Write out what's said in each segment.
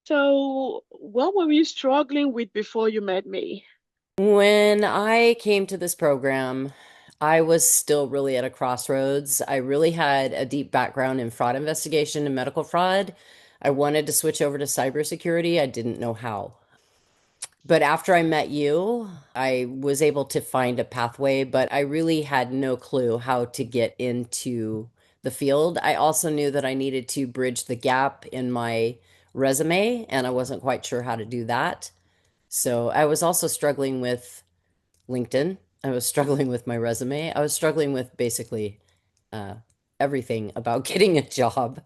So, what were you struggling with before you met me? When I came to this program, I was still really at a crossroads. I really had a deep background in fraud investigation and medical fraud. I wanted to switch over to cybersecurity. I didn't know how. But after I met you, I was able to find a pathway, but I really had no clue how to get into the field. I also knew that I needed to bridge the gap in my resume, and I wasn't quite sure how to do that. So I was also struggling with LinkedIn. I was struggling with my resume. I was struggling with basically uh, everything about getting a job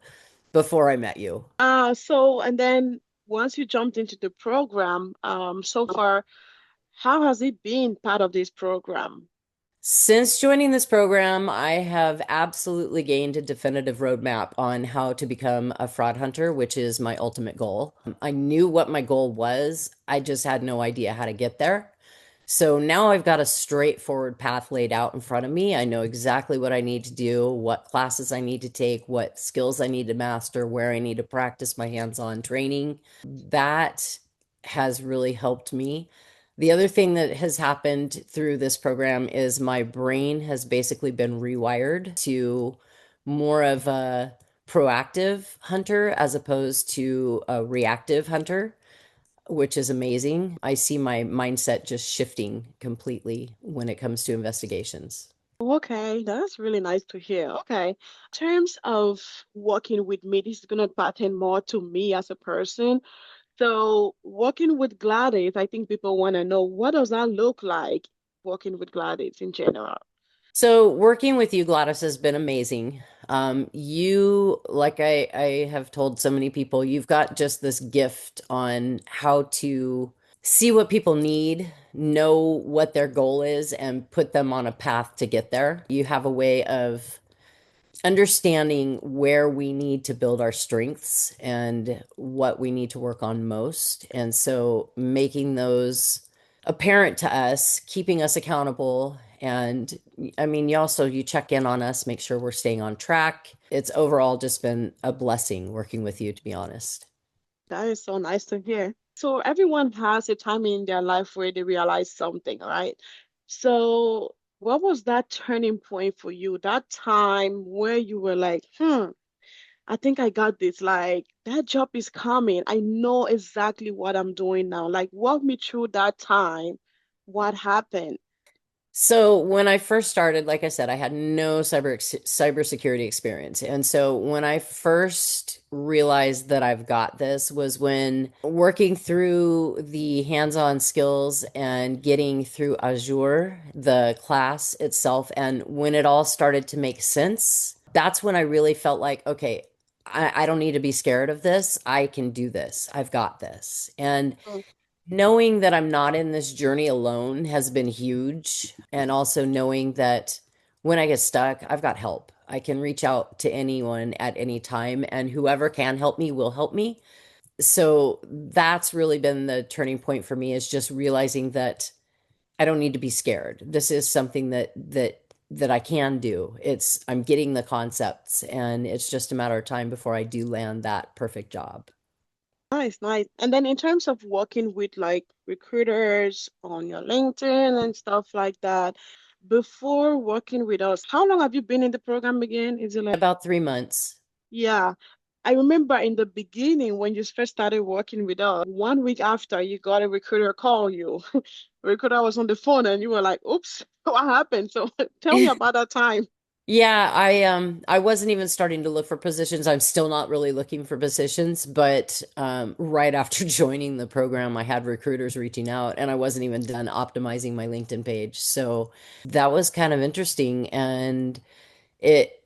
before I met you. And then once you jumped into the program, so far, how has it been part of this program? Since joining this program, I have absolutely gained a definitive roadmap on how to become a fraud hunter, which is my ultimate goal. I knew what my goal was, I just had no idea how to get there. So now I've got a straightforward path laid out in front of me. I know exactly what I need to do, what classes I need to take, what skills I need to master, where I need to practice my hands-on training. That has really helped me. The other thing that has happened through this program is my brain has basically been rewired to more of a proactive hunter as opposed to a reactive hunter, which is amazing. I see my mindset just shifting completely when it comes to investigations. Okay, that's really nice to hear. Okay. In terms of working with me, this is going to pertain more to me as a person. So, working with Gladys, I think people want to know what does that look like working with Gladys in general? So working with you, Gladys, has been amazing. You, like I have told so many people, you've got just this gift on how to see what people need, know what their goal is, and put them on a path to get there. You have a way of understanding where we need to build our strengths and what we need to work on most. And so making those apparent to us, keeping us accountable. And I mean, you check in on us, make sure we're staying on track. It's overall just been a blessing working with you, to be honest. That is so nice to hear. So everyone has a time in their life where they realize something, right? So what was that turning point for you? That time where you were like, I think I got this. Like that job is coming. I know exactly what I'm doing now. Like walk me through that time. What happened? So when I first started, like I said, I had no cybersecurity experience. And so when I first realized that I've got this was when working through the hands-on skills and getting through Azure, the class itself, and when it all started to make sense, that's when I really felt like, okay, I don't need to be scared of this. I can do this. I've got this. And Mm. knowing that I'm not in this journey alone has been huge. And also knowing that when I get stuck, I've got help. I can reach out to anyone at any time, and whoever can help me will help me. So that's really been the turning point for me, is just realizing that I don't need to be scared. This is something that I can do. I'm getting the concepts, and it's just a matter of time before I do land that perfect job. Nice, nice. And then in terms of working with like recruiters on your LinkedIn and stuff like that, before working with us, how long have you been in the program again? Is it like, About 3 months. yeah, I remember in the beginning when you first started working with us, 1 week after you got a recruiter call you. Recruiter was on the phone and you were like, oops, what happened? So tell me about that time. Yeah, I wasn't even starting to look for positions. I'm still not really looking for positions, but right after joining the program, I had recruiters reaching out and I wasn't even done optimizing my LinkedIn page. So that was kind of interesting. And it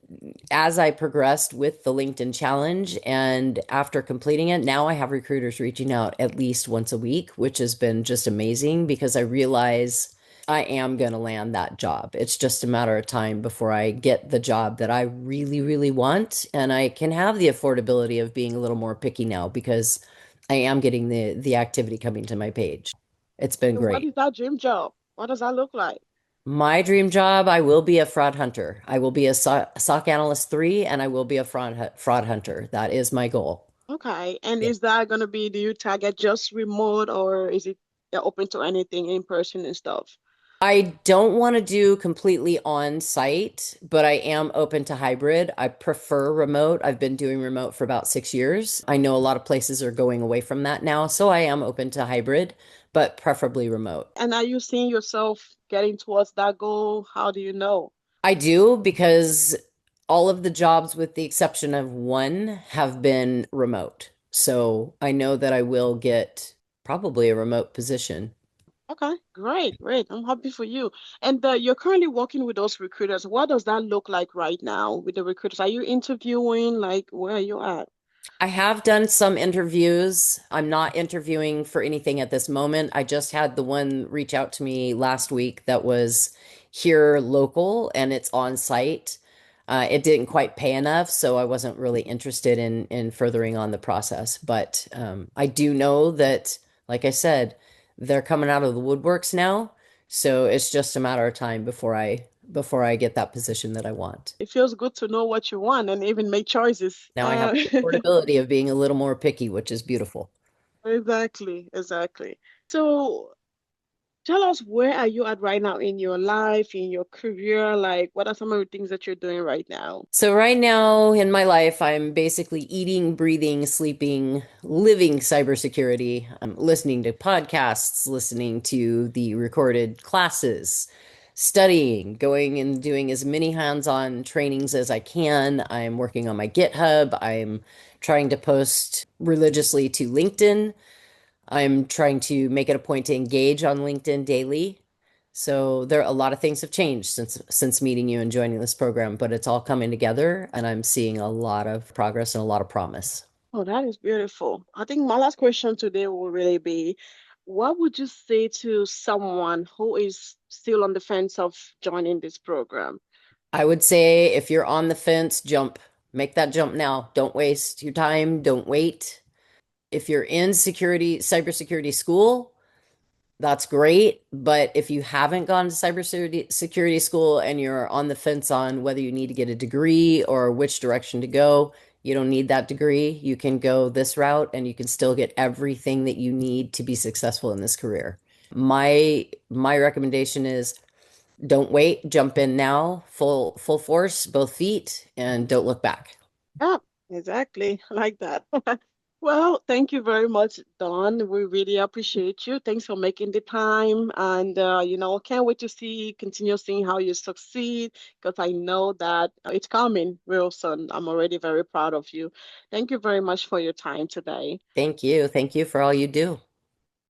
as I progressed with the LinkedIn challenge and after completing it, now I have recruiters reaching out at least once a week, which has been just amazing because I realize I am going to land that job. It's just a matter of time before I get the job that I really, really want. And I can have the affordability of being a little more picky now because I am getting the activity coming to my page. It's been So what great. is that dream job? What does that look like? My dream job, I will be a fraud hunter. I will be a SOC analyst 3 and I will be a fraud hunter. That is my goal. Okay. And Yeah. is that going to be, do you target just remote or is it open to anything in person and stuff? I don't want to do completely on site, but I am open to hybrid. I prefer remote. I've been doing remote for about 6 years. I know a lot of places are going away from that now, so I am open to hybrid, but preferably remote. And are you seeing yourself getting towards that goal? How do you know? I do because all of the jobs, with the exception of one, have been remote. So I know that I will get probably a remote position. Okay, great, great. I'm happy for you. And you're currently working with those recruiters. What does that look like right now with the recruiters? Are you interviewing? Like, where are you at? I have done some interviews. I'm not interviewing for anything at this moment. I just had the one reach out to me last week that was here local and it's on site. It didn't quite pay enough, so I wasn't really interested in furthering on the process. But I do know that, like I said, they're coming out of the woodworks now, so it's just a matter of time before I get that position that I want. It feels good to know what you want and even make choices. Now I have the affordability of being a little more picky, which is beautiful. Exactly, exactly. So tell us, where are you at right now in your life, in your career? Like, what are some of the things that you're doing right now? So right now in my life, I'm basically eating, breathing, sleeping, living cybersecurity. I'm listening to podcasts, listening to the recorded classes, studying, going and doing as many hands-on trainings as I can. I'm working on my GitHub. I'm trying to post religiously to LinkedIn. I'm trying to make it a point to engage on LinkedIn daily. So there a lot of things have changed since meeting you and joining this program, but it's all coming together and I'm seeing a lot of progress and a lot of promise. Oh, that is beautiful. I think my last question today will really be, what would you say to someone who is still on the fence of joining this program? I would say if you're on the fence, jump. Make that jump now. Don't waste your time. Don't wait. If you're in cybersecurity school, that's great. But if you haven't gone to cybersecurity school and you're on the fence on whether you need to get a degree or which direction to go, you don't need that degree. You can go this route and you can still get everything that you need to be successful in this career. My recommendation is don't wait, jump in now, full force, both feet, and don't look back. Yeah, exactly. I like that. Well, thank you very much, Dawn. We really appreciate you. Thanks for making the time. And, can't wait to continue seeing how you succeed because I know that it's coming real soon. I'm already very proud of you. Thank you very much for your time today. Thank you. Thank you for all you do.